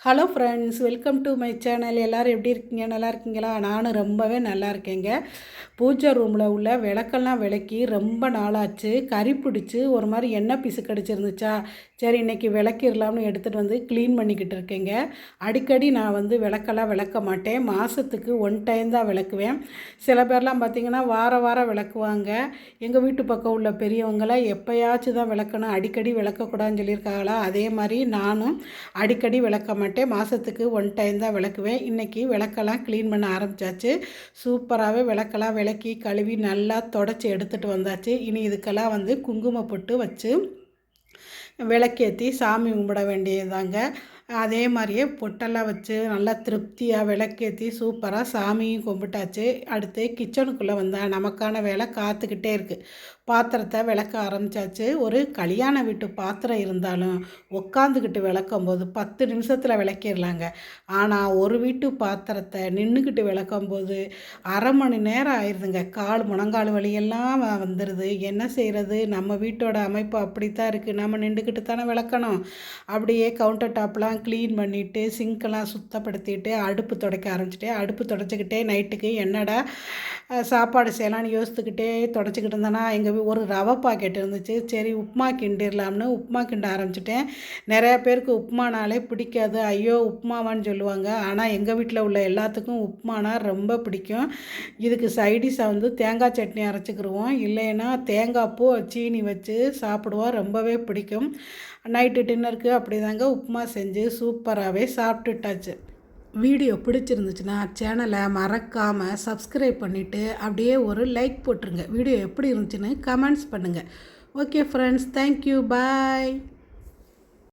Hello friends, welcome to my channel. எல்லோரும் எப்படி இருக்கீங்க? நல்லா இருக்கீங்களா? நானும் ரொம்பவே நல்லா இருக்கேங்க. பூஜை ரூமில் உள்ள விளக்கெல்லாம் விளக்கி ரொம்ப நாளாச்சு. கறி பிடிச்சி ஒரு மாதிரி எண்ணெய் பிசு கடிச்சிருந்துச்சா, சரி இன்றைக்கி விளக்கிடலாம்னு எடுத்துகிட்டு வந்து க்ளீன் பண்ணிக்கிட்டு இருக்கேங்க. அடிக்கடி நான் விளக்கெல்லாம் விளக்க மாட்டேன். மாதத்துக்கு ஒன் டைம் தான் விளக்குவேன். சில பேர்லாம் பார்த்திங்கன்னா வாரம் விளக்குவாங்க. எங்கள் வீட்டு பக்கம் உள்ள பெரியவங்களாம் எப்போயாச்சும் தான் விளக்கணும், அடிக்கடி விளக்கக்கூடாதுன்னு சொல்லியிருக்காங்களா. அதே மாதிரி நானும் அடிக்கடி விளக்க மாட்டேன். மாதத்துக்கு ஒன் டைம் தான் விளக்குவேன். இன்றைக்கி விளக்கெல்லாம் க்ளீன் பண்ண ஆரம்பித்தாச்சு. சூப்பராகவே விளக்கெல்லாம் விளக்கி கழுவி நல்லா தொடச்சி எடுத்துகிட்டு வந்தாச்சு. இனி இதுக்கெல்லாம் குங்குமம் பொட்டு வச்சு விளக்கேற்றி சாமி கும்பிட வேண்டியதாங்க. அதே மாதிரியே பொட்டெல்லாம் வச்சு நல்லா திருப்தியாக விளக்கேற்றி சூப்பராக சாமியும் கும்பிட்டாச்சு. அடுத்து கிச்சனுக்குள்ளே வந்தால் நமக்கான வேலை காத்துக்கிட்டே இருக்குது. பாத்திரத்தை விளக்க ஆரம்பித்தாச்சு. ஒரு கல்யாண வீட்டு பாத்திரம் இருந்தாலும் உட்காந்துக்கிட்டு விளக்கும்போது 10 நிமிஷத்தில் விளக்கிடலாங்க. ஆனால் ஒரு வீட்டு பாத்திரத்தை நின்றுக்கிட்டு விளக்கும்போது அரை மணி நேரம் ஆயிடுதுங்க. முழங்கால் வலியெல்லாம் வந்துடுது. என்ன செய்கிறது, நம்ம வீட்டோட அமைப்பு அப்படித்தான் இருக்குது. நம்ம நின்றுக்கிட்டு தானே விளக்கணும். அப்படியே கவுண்டர் டாப்லாம் க்ளீன் பண்ணிவிட்டு சிங்க்கெல்லாம் சுத்தப்படுத்திட்டு அடுப்பு துடைக்க ஆரம்பிச்சிட்டேன். அடுப்பு துடைச்சிக்கிட்டே நைட்டுக்கு என்னடா சாப்பாடு செய்யலான்னு யோசித்துக்கிட்டே துடைச்சிக்கிட்டு இருந்தேன்னா, ஒரு ரவை பாக்கெட் இருந்துச்சு. சரி உப்புமா கிண்டிடலாம்னு உப்புமா கிண்ட ஆரம்பிச்சிட்டேன். நிறையா பேருக்கு உப்புமானாலே பிடிக்காது. ஐயோ உப்புமாவான்னு சொல்லுவாங்க. ஆனால் எங்கள் வீட்டில் உள்ள எல்லாத்துக்கும் உப்புமானா ரொம்ப பிடிக்கும். இதுக்கு சைடிஷாக தேங்காய் சட்னி அரைச்சிக்கிருவோம். இல்லைன்னா தேங்காய் பூ சீனி வச்சு சாப்பிடுவோம். ரொம்பவே பிடிக்கும். நைட்டு டின்னருக்கு அப்படி தாங்க உப்புமா செஞ்சு சூப்பராகவே சாப்பிட்டுட்டாச்சு. வீடியோ பிடிச்சிருந்துச்சுன்னா சேனலை மறக்காமல் சப்ஸ்கிரைப் பண்ணிவிட்டு அப்படியே ஒரு லைக் போட்டுருங்க. வீடியோ எப்படி இருந்துச்சுன்னு கமெண்ட்ஸ் பண்ணுங்கள். ஓகே ஃப்ரெண்ட்ஸ், தேங்க்யூ, பாய்.